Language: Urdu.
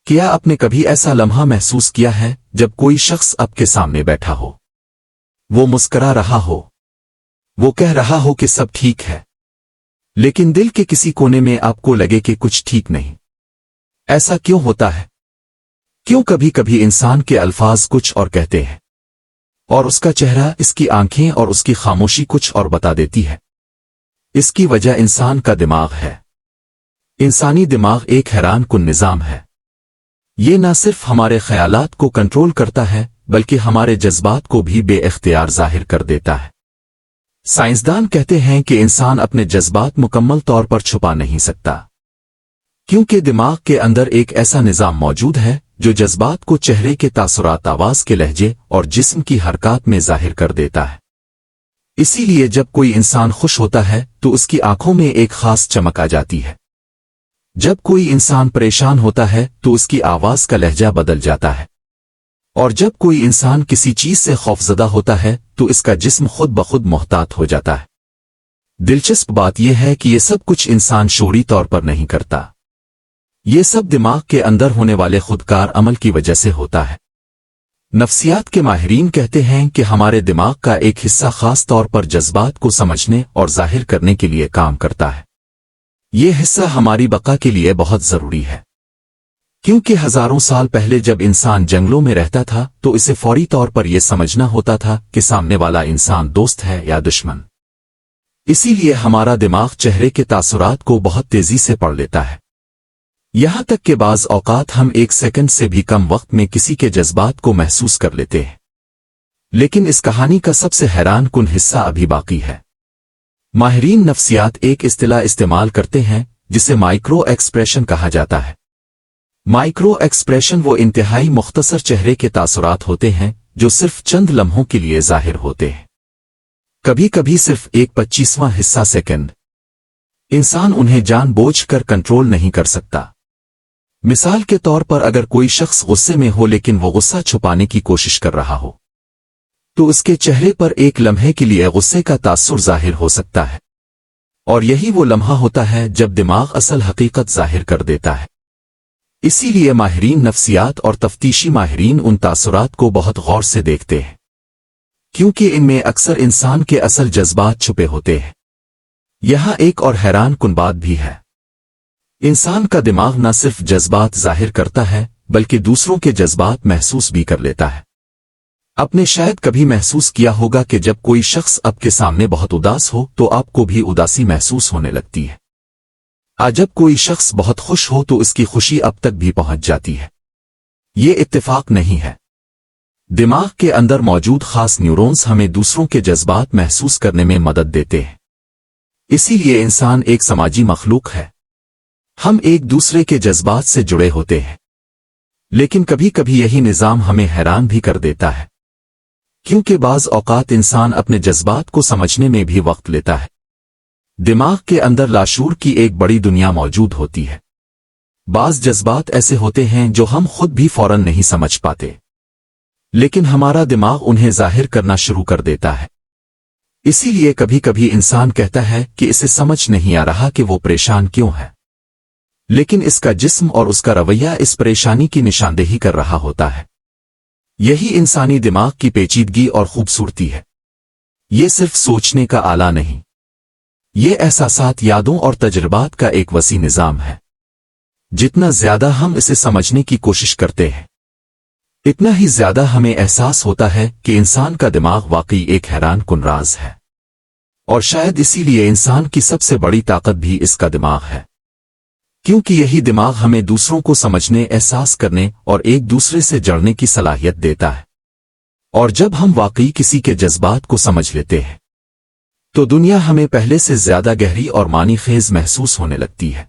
کیا آپ نے کبھی ایسا لمحہ محسوس کیا ہے جب کوئی شخص آپ کے سامنے بیٹھا ہو، وہ مسکرا رہا ہو، وہ کہہ رہا ہو کہ سب ٹھیک ہے، لیکن دل کے کسی کونے میں آپ کو لگے کہ کچھ ٹھیک نہیں؟ ایسا کیوں ہوتا ہے؟ کیوں کبھی کبھی انسان کے الفاظ کچھ اور کہتے ہیں اور اس کا چہرہ، اس کی آنکھیں اور اس کی خاموشی کچھ اور بتا دیتی ہے؟ اس کی وجہ انسان کا دماغ ہے۔ انسانی دماغ ایک حیران کن نظام ہے۔ یہ نہ صرف ہمارے خیالات کو کنٹرول کرتا ہے بلکہ ہمارے جذبات کو بھی بے اختیار ظاہر کر دیتا ہے۔ سائنسدان کہتے ہیں کہ انسان اپنے جذبات مکمل طور پر چھپا نہیں سکتا، کیونکہ دماغ کے اندر ایک ایسا نظام موجود ہے جو جذبات کو چہرے کے تاثرات، آواز کے لہجے اور جسم کی حرکات میں ظاہر کر دیتا ہے۔ اسی لیے جب کوئی انسان خوش ہوتا ہے تو اس کی آنکھوں میں ایک خاص چمک آ جاتی ہے۔ جب کوئی انسان پریشان ہوتا ہے تو اس کی آواز کا لہجہ بدل جاتا ہے، اور جب کوئی انسان کسی چیز سے خوفزدہ ہوتا ہے تو اس کا جسم خود بخود محتاط ہو جاتا ہے۔ دلچسپ بات یہ ہے کہ یہ سب کچھ انسان شعوری طور پر نہیں کرتا، یہ سب دماغ کے اندر ہونے والے خودکار عمل کی وجہ سے ہوتا ہے۔ نفسیات کے ماہرین کہتے ہیں کہ ہمارے دماغ کا ایک حصہ خاص طور پر جذبات کو سمجھنے اور ظاہر کرنے کے لیے کام کرتا ہے۔ یہ حصہ ہماری بقا کے لیے بہت ضروری ہے، کیونکہ ہزاروں سال پہلے جب انسان جنگلوں میں رہتا تھا تو اسے فوری طور پر یہ سمجھنا ہوتا تھا کہ سامنے والا انسان دوست ہے یا دشمن۔ اسی لیے ہمارا دماغ چہرے کے تاثرات کو بہت تیزی سے پڑھ لیتا ہے، یہاں تک کہ بعض اوقات ہم ایک سیکنڈ سے بھی کم وقت میں کسی کے جذبات کو محسوس کر لیتے ہیں۔ لیکن اس کہانی کا سب سے حیران کن حصہ ابھی باقی ہے۔ ماہرین نفسیات ایک اصطلاح استعمال کرتے ہیں جسے مائکرو ایکسپریشن کہا جاتا ہے۔ مائکرو ایکسپریشن وہ انتہائی مختصر چہرے کے تاثرات ہوتے ہیں جو صرف چند لمحوں کے لیے ظاہر ہوتے ہیں، کبھی کبھی صرف 1/25واں حصہ سیکنڈ۔ انسان انہیں جان بوجھ کر کنٹرول نہیں کر سکتا۔ مثال کے طور پر اگر کوئی شخص غصے میں ہو لیکن وہ غصہ چھپانے کی کوشش کر رہا ہو تو اس کے چہرے پر ایک لمحے کے لیے غصے کا تاثر ظاہر ہو سکتا ہے، اور یہی وہ لمحہ ہوتا ہے جب دماغ اصل حقیقت ظاہر کر دیتا ہے۔ اسی لیے ماہرین نفسیات اور تفتیشی ماہرین ان تاثرات کو بہت غور سے دیکھتے ہیں، کیونکہ ان میں اکثر انسان کے اصل جذبات چھپے ہوتے ہیں۔ یہاں ایک اور حیران کن بات بھی ہے۔ انسان کا دماغ نہ صرف جذبات ظاہر کرتا ہے بلکہ دوسروں کے جذبات محسوس بھی کر لیتا ہے۔ آپ نے شاید کبھی محسوس کیا ہوگا کہ جب کوئی شخص آپ کے سامنے بہت اداس ہو تو آپ کو بھی اداسی محسوس ہونے لگتی ہے، جب کوئی شخص بہت خوش ہو تو اس کی خوشی اب تک بھی پہنچ جاتی ہے۔ یہ اتفاق نہیں ہے، دماغ کے اندر موجود خاص نیورونز ہمیں دوسروں کے جذبات محسوس کرنے میں مدد دیتے ہیں۔ اسی لیے انسان ایک سماجی مخلوق ہے، ہم ایک دوسرے کے جذبات سے جڑے ہوتے ہیں، لیکن کبھی کبھی یہی نظام ہمیں حیران بھی کر دیتا ہے، کیونکہ بعض اوقات انسان اپنے جذبات کو سمجھنے میں بھی وقت لیتا ہے۔ دماغ کے اندر لاشعور کی ایک بڑی دنیا موجود ہوتی ہے۔ بعض جذبات ایسے ہوتے ہیں جو ہم خود بھی فوراً نہیں سمجھ پاتے، لیکن ہمارا دماغ انہیں ظاہر کرنا شروع کر دیتا ہے۔ اسی لیے کبھی کبھی انسان کہتا ہے کہ اسے سمجھ نہیں آ رہا کہ وہ پریشان کیوں ہے، لیکن اس کا جسم اور اس کا رویہ اس پریشانی کی نشاندہی کر رہا ہوتا ہے۔ یہی انسانی دماغ کی پیچیدگی اور خوبصورتی ہے۔ یہ صرف سوچنے کا آلہ نہیں، یہ احساسات، یادوں اور تجربات کا ایک وسیع نظام ہے۔ جتنا زیادہ ہم اسے سمجھنے کی کوشش کرتے ہیں اتنا ہی زیادہ ہمیں احساس ہوتا ہے کہ انسان کا دماغ واقعی ایک حیران کن راز ہے، اور شاید اسی لیے انسان کی سب سے بڑی طاقت بھی اس کا دماغ ہے، کیونکہ یہی دماغ ہمیں دوسروں کو سمجھنے، احساس کرنے اور ایک دوسرے سے جڑنے کی صلاحیت دیتا ہے۔ اور جب ہم واقعی کسی کے جذبات کو سمجھ لیتے ہیں تو دنیا ہمیں پہلے سے زیادہ گہری اور معنی خیز محسوس ہونے لگتی ہے۔